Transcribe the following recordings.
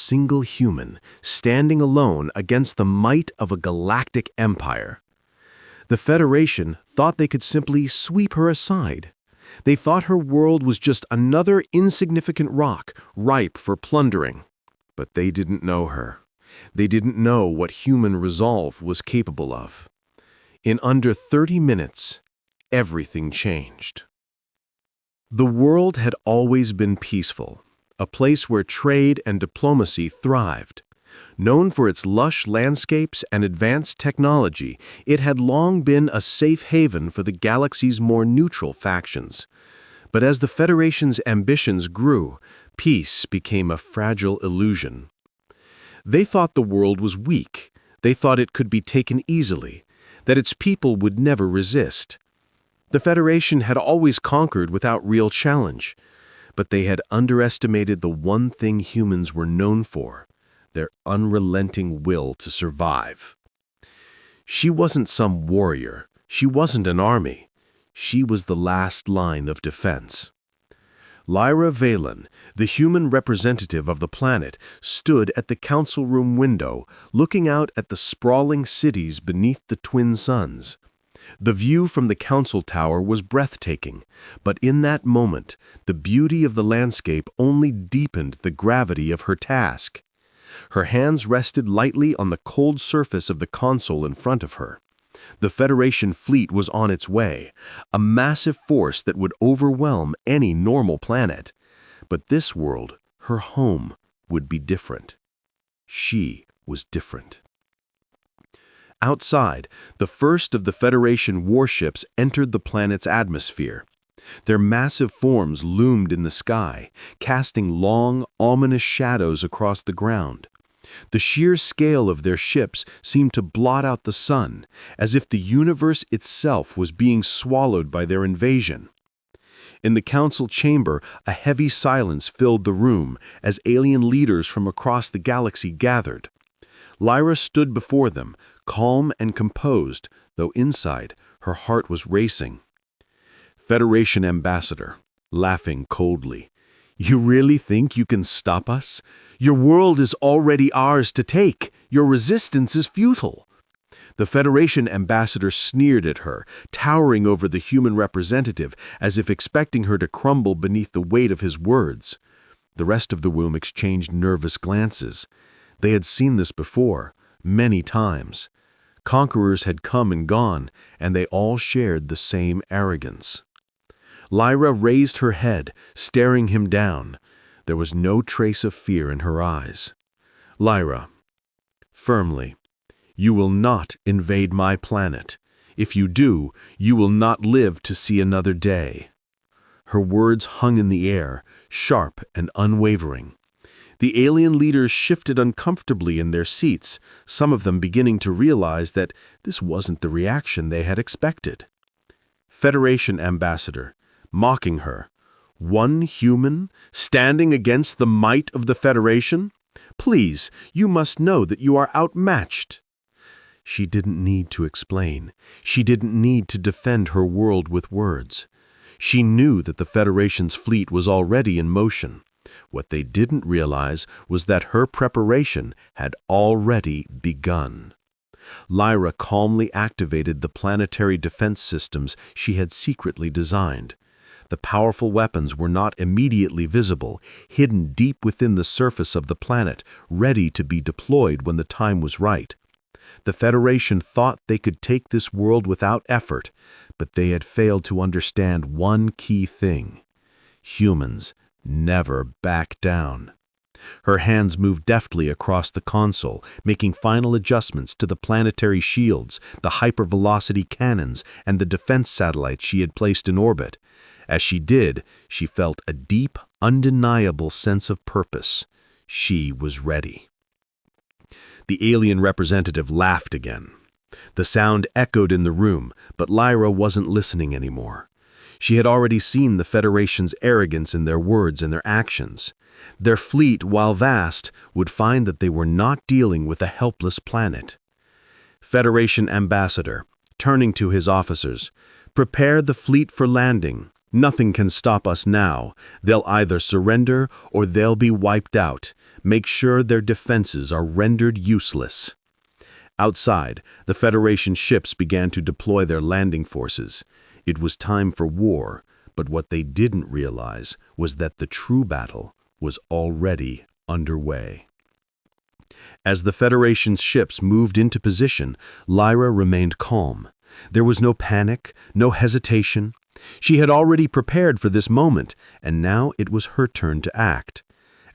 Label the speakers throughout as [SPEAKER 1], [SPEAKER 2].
[SPEAKER 1] single human, standing alone against the might of a galactic empire. The Federation thought they could simply sweep her aside. They thought her world was just another insignificant rock, ripe for plundering. But they didn't know her. They didn't know what human resolve was capable of. In under 30 minutes, everything changed. The world had always been peaceful, a place where trade and diplomacy thrived. Known for its lush landscapes and advanced technology, it had long been a safe haven for the galaxy's more neutral factions. But as the Federation's ambitions grew, peace became a fragile illusion. They thought the world was weak. They thought it could be taken easily, that its people would never resist. The Federation had always conquered without real challenge, but they had underestimated the one thing humans were known for: their unrelenting will to survive. She wasn't some warrior. She wasn't an army. She was the last line of defense. Lyra Valen, the human representative of the planet, stood at the council room window, looking out at the sprawling cities beneath the twin suns. The view from the council tower was breathtaking, but in that moment, the beauty of the landscape only deepened the gravity of her task. Her hands rested lightly on the cold surface of the console in front of her. The Federation fleet was on its way, a massive force that would overwhelm any normal planet. But this world, her home, would be different. She was different. Outside, the first of the Federation warships entered the planet's atmosphere. Their massive forms loomed in the sky, casting long, ominous shadows across the ground. The sheer scale of their ships seemed to blot out the sun, as if the universe itself was being swallowed by their invasion. In the council chamber, a heavy silence filled the room as alien leaders from across the galaxy gathered. Lyra stood before them, calm and composed, though inside, her heart was racing. Federation ambassador, laughing coldly. "You really think you can stop us? Your world is already ours to take. Your resistance is futile." The Federation ambassador sneered at her, towering over the human representative, as if expecting her to crumble beneath the weight of his words. The rest of the room exchanged nervous glances. They had seen this before, many times. Conquerors had come and gone, and they all shared the same arrogance. Lyra raised her head, staring him down. There was no trace of fear in her eyes. "Lyra," firmly, "you will not invade my planet. If you do, you will not live to see another day." Her words hung in the air, sharp and unwavering. The alien leaders shifted uncomfortably in their seats, some of them beginning to realize that this wasn't the reaction they had expected. Federation ambassador, mocking her. One human, standing against the might of the Federation? Please, you must know that you are outmatched. She didn't need to explain. She didn't need to defend her world with words. She knew that the Federation's fleet was already in motion. What they didn't realize was that her preparation had already begun. Lyra calmly activated the planetary defense systems she had secretly designed. The powerful weapons were not immediately visible, hidden deep within the surface of the planet, ready to be deployed when the time was right. The Federation thought they could take this world without effort, but they had failed to understand one key thing. Humans never back down. Her hands moved deftly across the console, making final adjustments to the planetary shields, the hypervelocity cannons, and the defense satellites she had placed in orbit. As she did, she felt a deep, undeniable sense of purpose. She was ready. The alien representative laughed again. The sound echoed in the room, but Lyra wasn't listening anymore. She had already seen the Federation's arrogance in their words and their actions. Their fleet, while vast, would find that they were not dealing with a helpless planet. Federation ambassador, turning to his officers, "Prepare the fleet for landing. Nothing can stop us now. They'll either surrender or they'll be wiped out. Make sure their defenses are rendered useless. Outside, the Federation ships began to deploy their landing forces. It was time for war, but what they didn't realize was that the true battle was already underway. As the Federation's ships moved into position, Lyra remained calm. There was no panic, no hesitation. She had already prepared for this moment, and now it was her turn to act.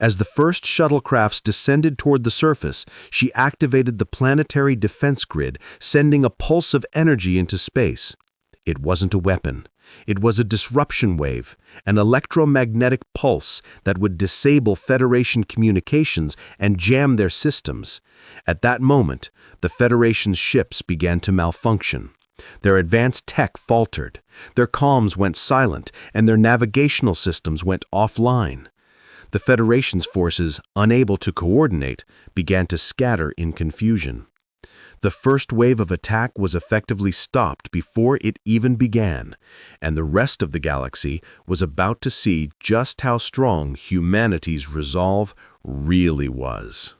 [SPEAKER 1] As the first shuttlecrafts descended toward the surface, she activated the planetary defense grid, sending a pulse of energy into space. It wasn't a weapon. It was a disruption wave, an electromagnetic pulse that would disable Federation communications and jam their systems. At that moment, the Federation's ships began to malfunction. Their advanced tech faltered, their comms went silent, and their navigational systems went offline. The Federation's forces, unable to coordinate, began to scatter in confusion. The first wave of attack was effectively stopped before it even began, and the rest of the galaxy was about to see just how strong humanity's resolve really was.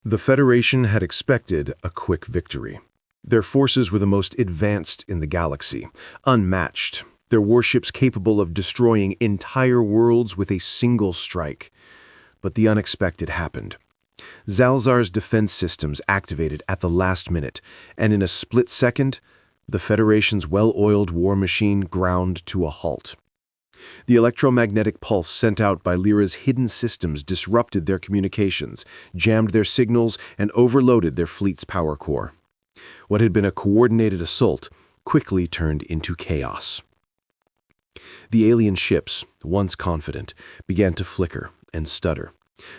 [SPEAKER 2] The Federation had expected a quick victory. Their forces were the most advanced in the galaxy, unmatched, their warships capable of destroying entire worlds with a single strike. But the unexpected happened. Zalzar's defense systems activated at the last minute, and in a split second, the Federation's well-oiled war machine ground to a halt. The electromagnetic pulse sent out by Lyra's hidden systems disrupted their communications, jammed their signals, and overloaded their fleet's power core. What had been a coordinated assault quickly turned into chaos. The alien ships, once confident, began to flicker and stutter.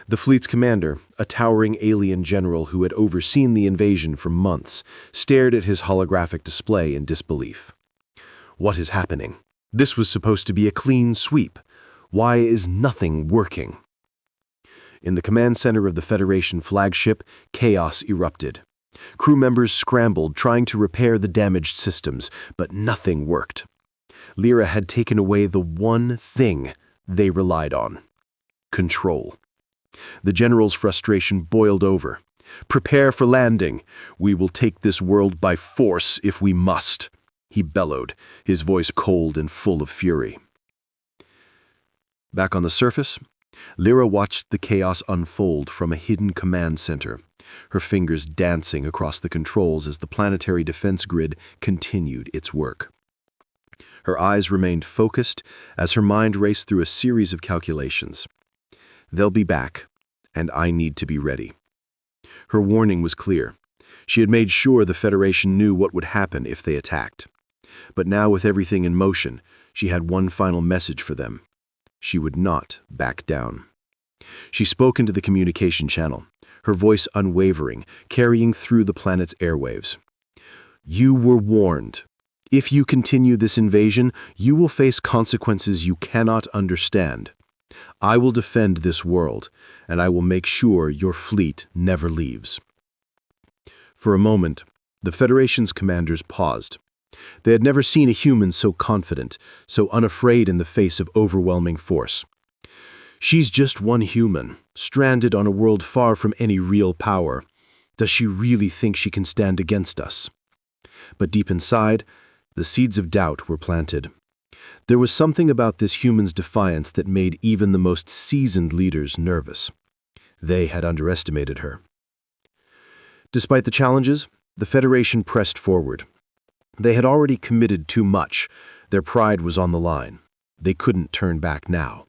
[SPEAKER 2] The fleet's commander, a towering alien general who had overseen the invasion for months, stared at his holographic display in disbelief. What is happening? This was supposed to be a clean sweep. Why is nothing working? In the command center of the Federation flagship, chaos erupted. Crew members scrambled, trying to repair the damaged systems, but nothing worked. Lyra had taken away the one thing they relied on: control. The general's frustration boiled over. "Prepare for landing. We will take this world by force if we must," he bellowed, his voice cold and full of fury. Back on the surface, Lyra watched the chaos unfold from a hidden command center, her fingers dancing across the controls as the planetary defense grid continued its work. Her eyes remained focused as her mind raced through a series of calculations. They'll be back, and I need to be ready. Her warning was clear. She had made sure the Federation knew what would happen if they attacked. But now, with everything in motion, she had one final message for them. She would not back down. She spoke into the communication channel, her voice unwavering, carrying through the planet's airwaves. "You were warned. If you continue this invasion, you will face consequences you cannot understand. I will defend this world, and I will make sure your fleet never leaves." For a moment, the Federation's commanders paused. They had never seen a human so confident, so unafraid in the face of overwhelming force. "She's just one human, stranded on a world far from any real power. Does she really think she can stand against us?" But deep inside, the seeds of doubt were planted. There was something about this human's defiance that made even the most seasoned leaders nervous. They had underestimated her. Despite the challenges, the Federation pressed forward. They had already committed too much. Their pride was on the line. They couldn't turn back now.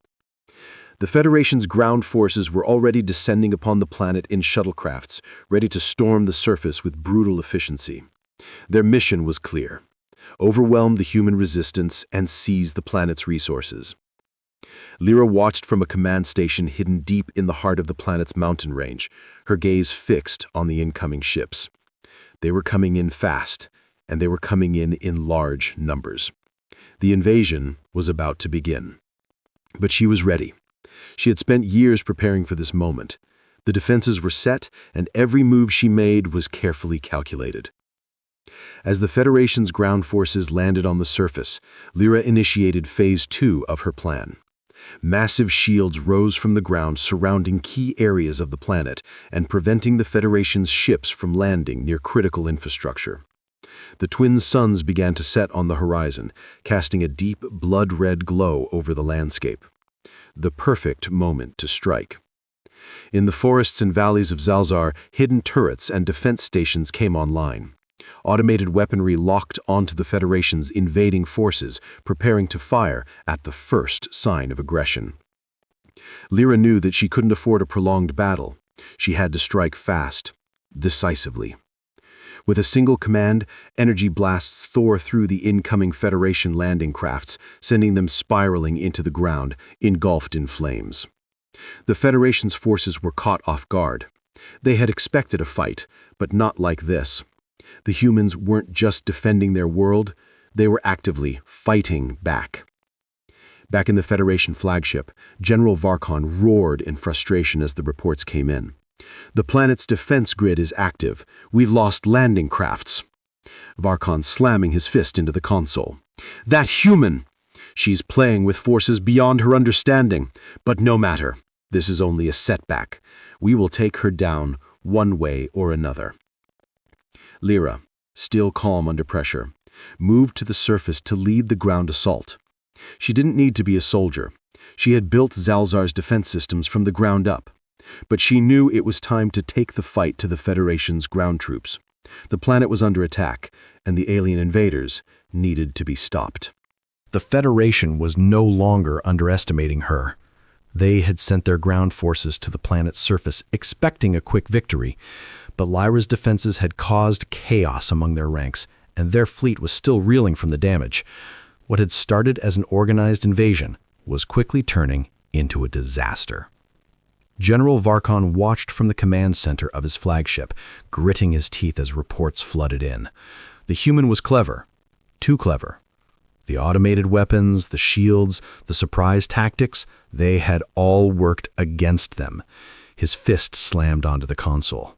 [SPEAKER 2] The Federation's ground forces were already descending upon the planet in shuttlecrafts, ready to storm the surface with brutal efficiency. Their mission was clear: overwhelm the human resistance and seize the planet's resources. Lyra watched from a command station hidden deep in the heart of the planet's mountain range, her gaze fixed on the incoming ships. They were coming in fast, and they were coming in large numbers. The invasion was about to begin. But she was ready. She had spent years preparing for this moment. The defenses were set, and every move she made was carefully calculated. As the Federation's ground forces landed on the surface, Lyra initiated Phase 2 of her plan. Massive shields rose from the ground surrounding key areas of the planet and preventing the Federation's ships from landing near critical infrastructure. The twin suns began to set on the horizon, casting a deep, blood-red glow over the landscape. The perfect moment to strike. In the forests and valleys of Zalzar, hidden turrets and defense stations came online. Automated weaponry locked onto the Federation's invading forces, preparing to fire at the first sign of aggression. Lyra knew that she couldn't afford a prolonged battle. She had to strike fast, decisively. With a single command, energy blasts tore through the incoming Federation landing crafts, sending them spiraling into the ground, engulfed in flames. The Federation's forces were caught off guard. They had expected a fight, but not like this. The humans weren't just defending their world, they were actively fighting back. Back in the Federation flagship, General Varkon roared in frustration as the reports came in. "The planet's defense grid is active. We've lost landing crafts." Varkon slamming his fist into the console. "That human! She's playing with forces beyond her understanding. But no matter. This is only a setback. We will take her down one way or another." Lyra, still calm under pressure, moved to the surface to lead the ground assault. She didn't need to be a soldier. She had built Zalzar's defense systems from the ground up. But she knew it was time to take the fight to the Federation's ground troops. The planet was under attack, and the alien invaders needed to be stopped.
[SPEAKER 1] The Federation was no longer underestimating her. They had sent their ground forces to the planet's surface, expecting a quick victory. But Lyra's defenses had caused chaos among their ranks, and their fleet was still reeling from the damage. What had started as an organized invasion was quickly turning into a disaster. General Varkon watched from the command center of his flagship, gritting his teeth as reports flooded in. The human was clever, too clever. The automated weapons, the shields, the surprise tactics, they had all worked against them. His fist slammed onto the console.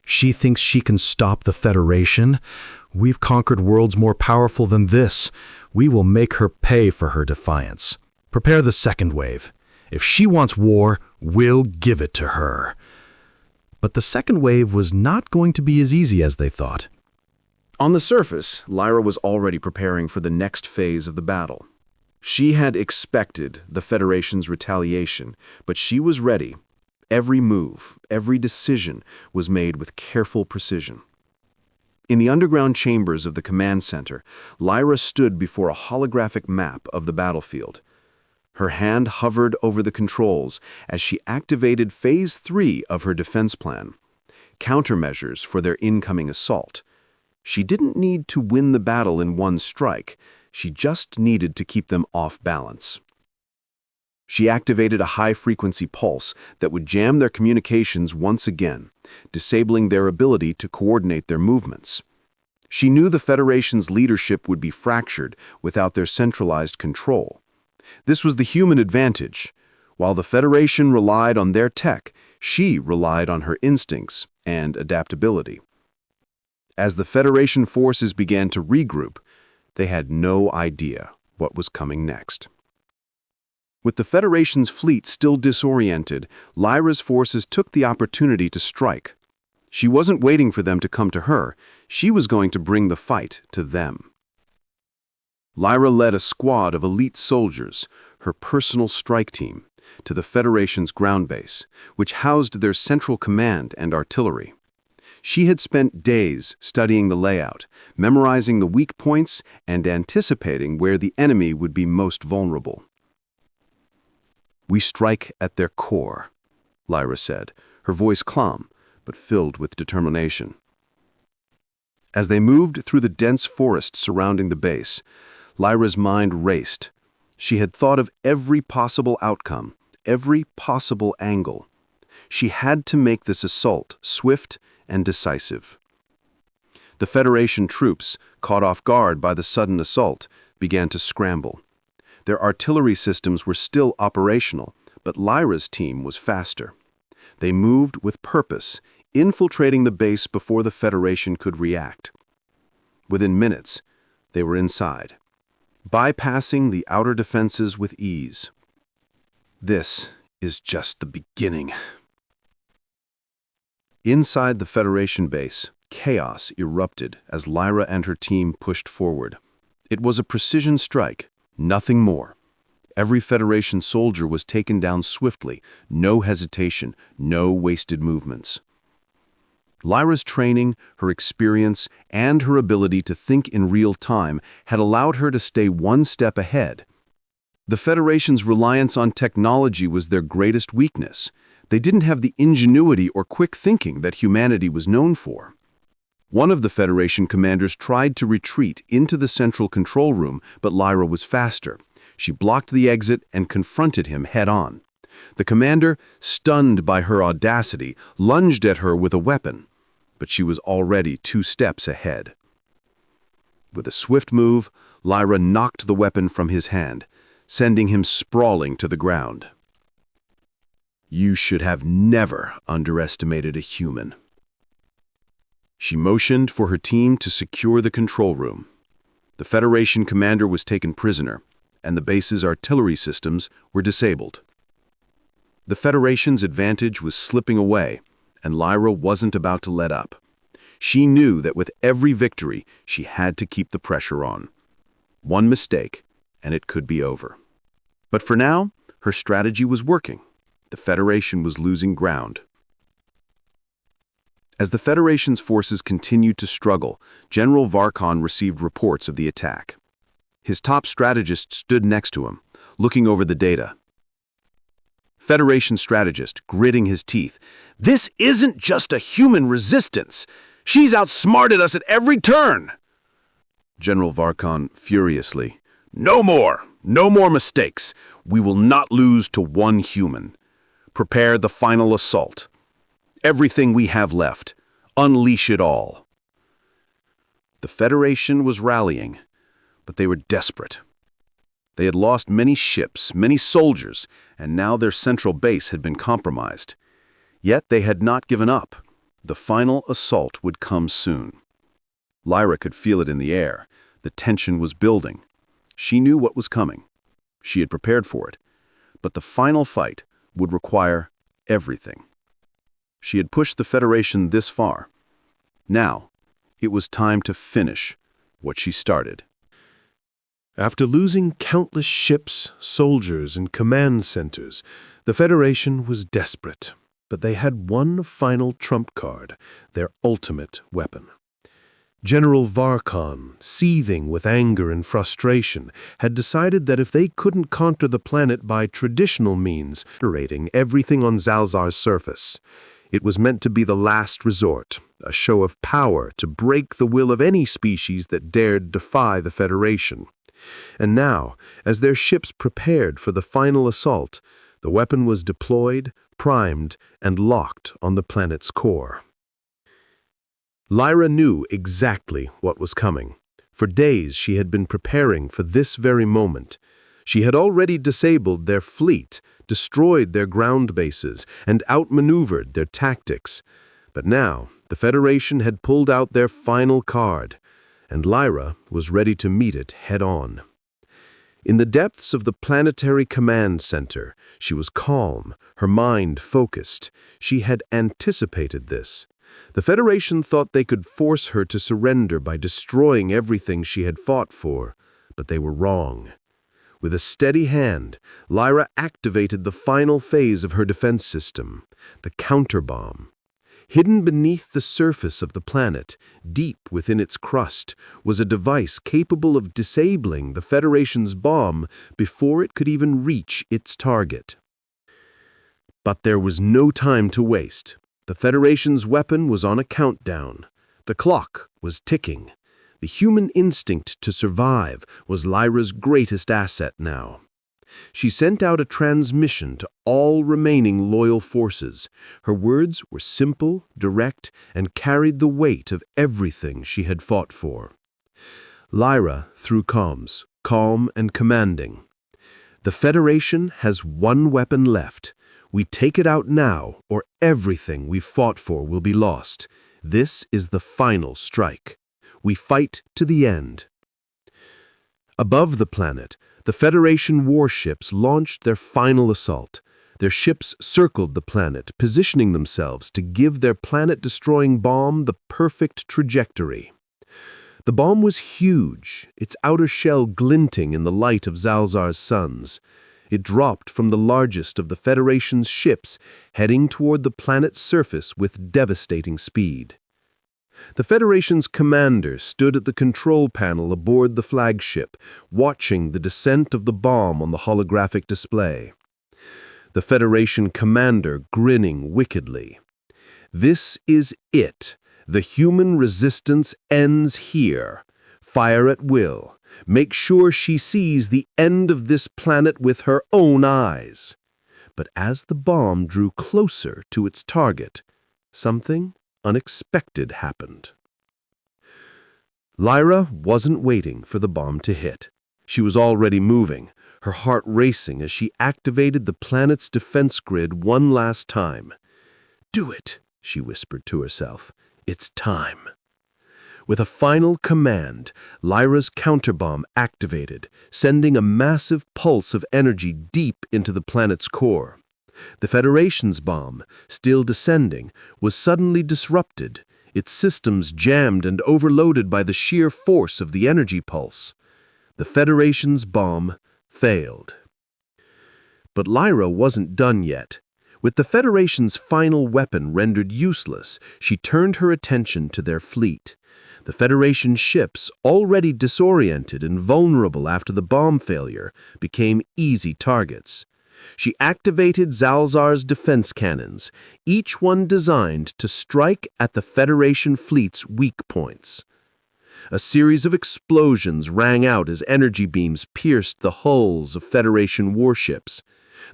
[SPEAKER 1] "She thinks she can stop the Federation? We've conquered worlds more powerful than this. We will make her pay for her defiance. Prepare the second wave. If she wants war, we'll give it to her." But the second wave was not going to be as easy as they thought.
[SPEAKER 2] On the surface, Lyra was already preparing for the next phase of the battle. She had expected the Federation's retaliation, but she was ready. Every move, every decision was made with careful precision. In the underground chambers of the command center, Lyra stood before a holographic map of the battlefield. Her hand hovered over the controls as she activated Phase 3 of her defense plan, countermeasures for their incoming assault. She didn't need to win the battle in one strike, she just needed to keep them off balance. She activated a high-frequency pulse that would jam their communications once again, disabling their ability to coordinate their movements. She knew the Federation's leadership would be fractured without their centralized control. This was the human advantage. While the Federation relied on their tech, she relied on her instincts and adaptability. As the Federation forces began to regroup, they had no idea what was coming next. With the Federation's fleet still disoriented, Lyra's forces took the opportunity to strike. She wasn't waiting for them to come to her, she was going to bring the fight to them. Lyra led a squad of elite soldiers, her personal strike team, to the Federation's ground base, which housed their central command and artillery. She had spent days studying the layout, memorizing the weak points, and anticipating where the enemy would be most vulnerable. "We strike at their core," Lyra said, her voice calm, but filled with determination. As they moved through the dense forest surrounding the base, Lyra's mind raced. She had thought of every possible outcome, every possible angle. She had to make this assault swift and decisive. The Federation troops, caught off guard by the sudden assault, began to scramble. Their artillery systems were still operational, but Lyra's team was faster. They moved with purpose, infiltrating the base before the Federation could react. Within minutes, they were inside, bypassing the outer defenses with ease.
[SPEAKER 1] This is just the beginning. Inside the Federation base, chaos erupted as Lyra and her team pushed forward. It was a precision strike, nothing more. Every Federation soldier was taken down swiftly, no hesitation, no wasted movements. Lyra's training, her experience, and her ability to think in real time had allowed her to stay one step ahead. The Federation's reliance on technology was their greatest weakness. They didn't have the ingenuity or quick thinking that humanity was known for. One of the Federation commanders tried to retreat into the central control room, but Lyra was faster. She blocked the exit and confronted him head-on. The commander, stunned by her audacity, lunged at her with a weapon, but she was already 2 steps ahead. With a swift move, Lyra knocked the weapon from his hand, sending him sprawling to the ground. You should have never underestimated a human. She motioned for her team to secure the control room. The Federation commander was taken prisoner, and the base's artillery systems were disabled. The Federation's advantage was slipping away, and Lyra wasn't about to let up. She knew that with every victory, she had to keep the pressure on. One mistake, and it could be over. But for now, her strategy was working. The Federation was losing ground. As the Federation's forces continued to struggle, General Varkon received reports of the attack. His top strategist stood next to him, looking over the data. Federation strategist, gritting his teeth. This isn't just a human resistance. She's outsmarted us at every turn. General Varkon furiously. No more mistakes. We will not lose to one human. Prepare the final assault. Everything we have left. Unleash it all. The Federation was rallying, but they were desperate. They had lost many ships, many soldiers, and now their central base had been compromised. Yet they had not given up. The final assault would come soon. Lyra could feel it in the air. The tension was building. She knew what was coming. She had prepared for it. But the final fight would require everything. She had pushed the Federation this far. Now, it was time to finish what she started. After losing countless ships, soldiers, and command centers, the Federation was desperate. But they had one final trump card, their ultimate weapon. General Varkon, seething with anger and frustration, had decided that if they couldn't conquer the planet by traditional means, obliterating everything on Zalzar's surface, it was meant to be the last resort, a show of power to break the will of any species that dared defy the Federation. And now, as their ships prepared for the final assault, the weapon was deployed, primed, and locked on the planet's core. Lyra knew exactly what was coming. For days she had been preparing for this very moment. She had already disabled their fleet, destroyed their ground bases, and outmaneuvered their tactics. But now the Federation had pulled out their final card, and Lyra was ready to meet it head-on. In the depths of the Planetary Command Center, she was calm, her mind focused. She had anticipated this. The Federation thought they could force her to surrender by destroying everything she had fought for, but they were wrong. With a steady hand, Lyra activated the final phase of her defense system, the counterbomb. Hidden beneath the surface of the planet, deep within its crust, was a device capable of disabling the Federation's bomb before it could even reach its target. But there was no time to waste. The Federation's weapon was on a countdown. The clock was ticking. The human instinct to survive was Lyra's greatest asset now. She sent out a transmission to all remaining loyal forces. Her words were simple, direct, and carried the weight of everything she had fought for. Lyra threw comms, calm and commanding. The Federation has one weapon left. We take it out now, or everything we've fought for will be lost. This is the final strike. We fight to the end. Above the planet, The Federation warships launched their final assault. Their ships circled the planet, positioning themselves to give their planet-destroying bomb the perfect trajectory. The bomb was huge, its outer shell glinting in the light of Zalzar's suns. It dropped from the largest of the Federation's ships, heading toward the planet's surface with devastating speed. The Federation's commander stood at the control panel aboard the flagship, watching the descent of the bomb on the holographic display. The Federation commander grinning wickedly. "This is it. The human resistance ends here. Fire at will. Make sure she sees the end of this planet with her own eyes." But as the bomb drew closer to its target, something unexpected happened. Lyra wasn't waiting for the bomb to hit. She was already moving, her heart racing as she activated the planet's defense grid one last time. "Do it," she whispered to herself. "It's time." With a final command, Lyra's counterbomb activated, sending a massive pulse of energy deep into the planet's core. The Federation's bomb, still descending, was suddenly disrupted, its systems jammed and overloaded by the sheer force of the energy pulse. The Federation's bomb failed. But Lyra wasn't done yet. With the Federation's final weapon rendered useless, she turned her attention to their fleet. The Federation ships, already disoriented and vulnerable after the bomb failure, became easy targets. She activated Zalzar's defense cannons, each one designed to strike at the Federation fleet's weak points. A series of explosions rang out as energy beams pierced the hulls of Federation warships.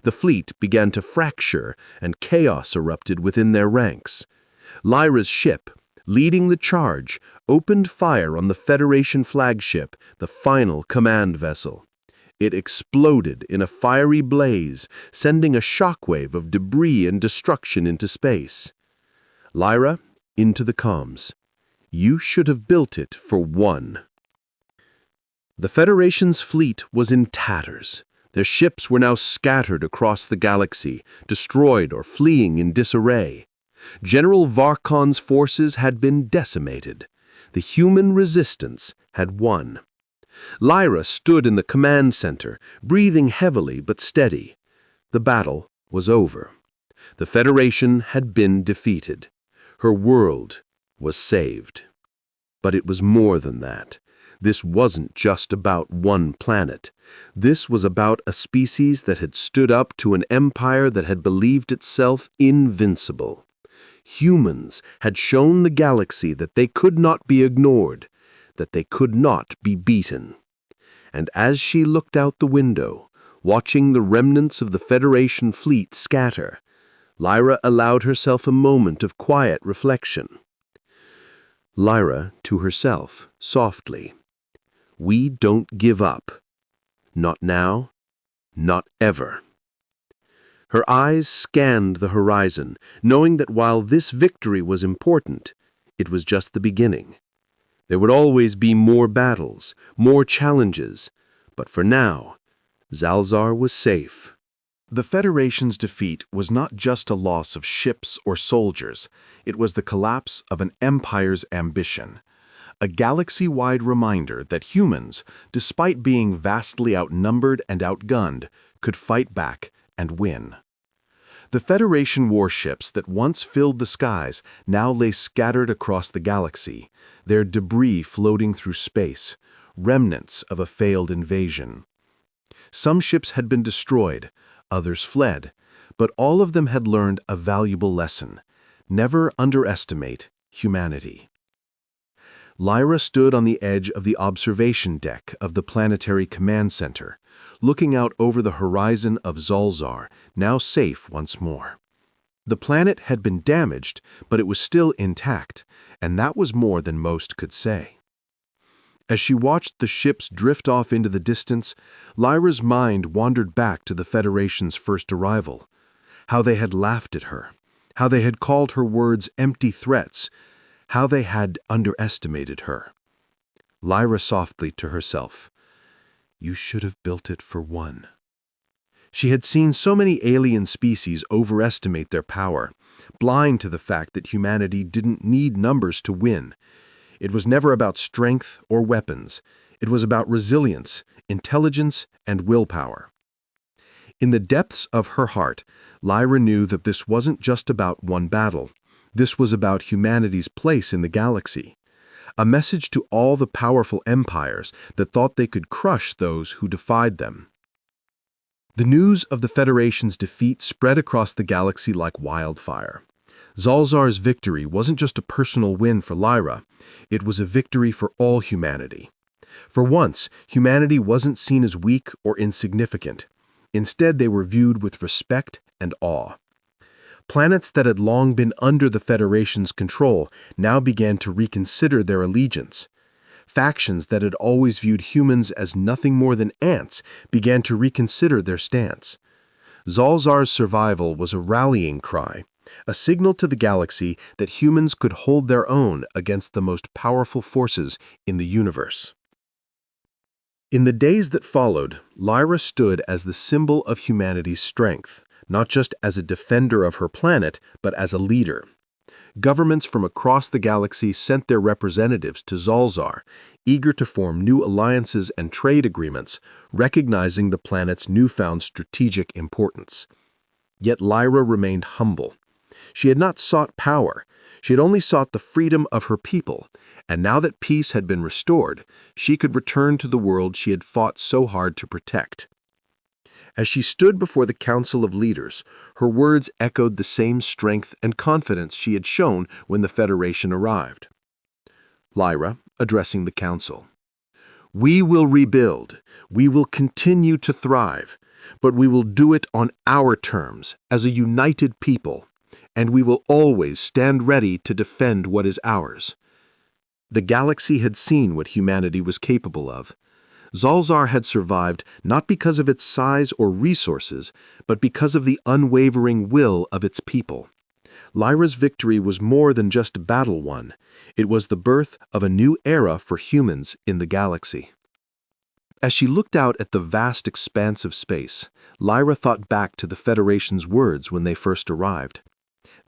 [SPEAKER 1] The fleet began to fracture, and chaos erupted within their ranks. Lyra's ship, leading the charge, opened fire on the Federation flagship, the final command vessel. It exploded in a fiery blaze, sending a shockwave of debris and destruction into space. Lyra, into the comms. "You should have built it for one." The Federation's fleet was in tatters. Their ships were now scattered across the galaxy, destroyed or fleeing in disarray. General Varkon's forces had been decimated. The human resistance had won. Lyra stood in the command center, breathing heavily but steady. The battle was over. The Federation had been defeated. Her world was saved. But it was more than that. This wasn't just about one planet. This was about a species that had stood up to an empire that had believed itself invincible. Humans had shown the galaxy that they could not be ignored, that they could not be beaten. And as she looked out the window, watching the remnants of the Federation fleet scatter, Lyra allowed herself a moment of quiet reflection. Lyra, to herself, softly, "We don't give up. Not now, not ever." Her eyes scanned the horizon, knowing that while this victory was important, it was just the beginning. There would always be more battles, more challenges, but for now, Zalzar was safe.
[SPEAKER 2] The Federation's defeat was not just a loss of ships or soldiers, it was the collapse of an empire's ambition. A galaxy-wide reminder that humans, despite being vastly outnumbered and outgunned, could fight back and win. The Federation warships that once filled the skies now lay scattered across the galaxy, their debris floating through space, remnants of a failed invasion. Some ships had been destroyed, others fled, but all of them had learned a valuable lesson: never underestimate humanity. Lyra stood on the edge of the observation deck of the Planetary Command Center, looking out over the horizon of Zalzar, now safe once more. The planet had been damaged, but it was still intact, and that was more than most could say. As she watched the ships drift off into the distance, Lyra's mind wandered back to the Federation's first arrival. How they had laughed at her, how they had called her words empty threats, how they had underestimated her. Lyra softly to herself,
[SPEAKER 1] You should have built it for one. She had seen so many alien species overestimate their power, blind to the fact that humanity didn't need numbers to win. It was never about strength or weapons. It was about resilience, intelligence, and willpower. In the depths of her heart, Lyra knew that this wasn't just about one battle. This was about humanity's place in the galaxy. A message to all the powerful empires that thought they could crush those who defied them. The news of the Federation's defeat spread across the galaxy like wildfire. Zalzar's victory wasn't just a personal win for Lyra, it was a victory for all humanity. For once, humanity wasn't seen as weak or insignificant. Instead, they were viewed with respect and awe. Planets that had long been under the Federation's control now began to reconsider their allegiance. Factions that had always viewed humans as nothing more than ants began to reconsider their stance. Zalzar's survival was a rallying cry, a signal to the galaxy that humans could hold their own against the most powerful forces in the universe. In the days that followed, Lyra stood as the symbol of humanity's strength, not just as a defender of her planet, but as a leader. Governments from across the galaxy sent their representatives to Zalzar, eager to form new alliances and trade agreements, recognizing the planet's newfound strategic importance. Yet Lyra remained humble. She had not sought power. She had only sought the freedom of her people, and now that peace had been restored, she could return to the world she had fought so hard to protect. As she stood before the Council of Leaders, her words echoed the same strength and confidence she had shown when the Federation arrived. Lyra, addressing the Council. We will rebuild. We will continue to thrive. But we will do it on our terms, as a united people. And we will always stand ready to defend what is ours. The galaxy had seen what humanity was capable of. Zalzar had survived not because of its size or resources, but because of the unwavering will of its people. Lyra's victory was more than just a battle won. It was the birth of a new era for humans in the galaxy. As she looked out at the vast expanse of space, Lyra thought back to the Federation's words when they first arrived.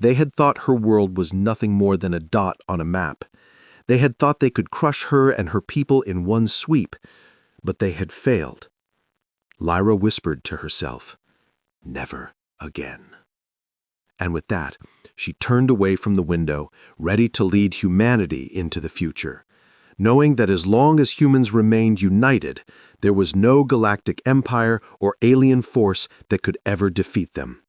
[SPEAKER 1] They had thought her world was nothing more than a dot on a map. They had thought they could crush her and her people in one sweep, but they had failed. Lyra whispered to herself, "Never again." And with that, she turned away from the window, ready to lead humanity into the future, knowing that as long as humans remained united, there was no galactic empire or alien force that could ever defeat them.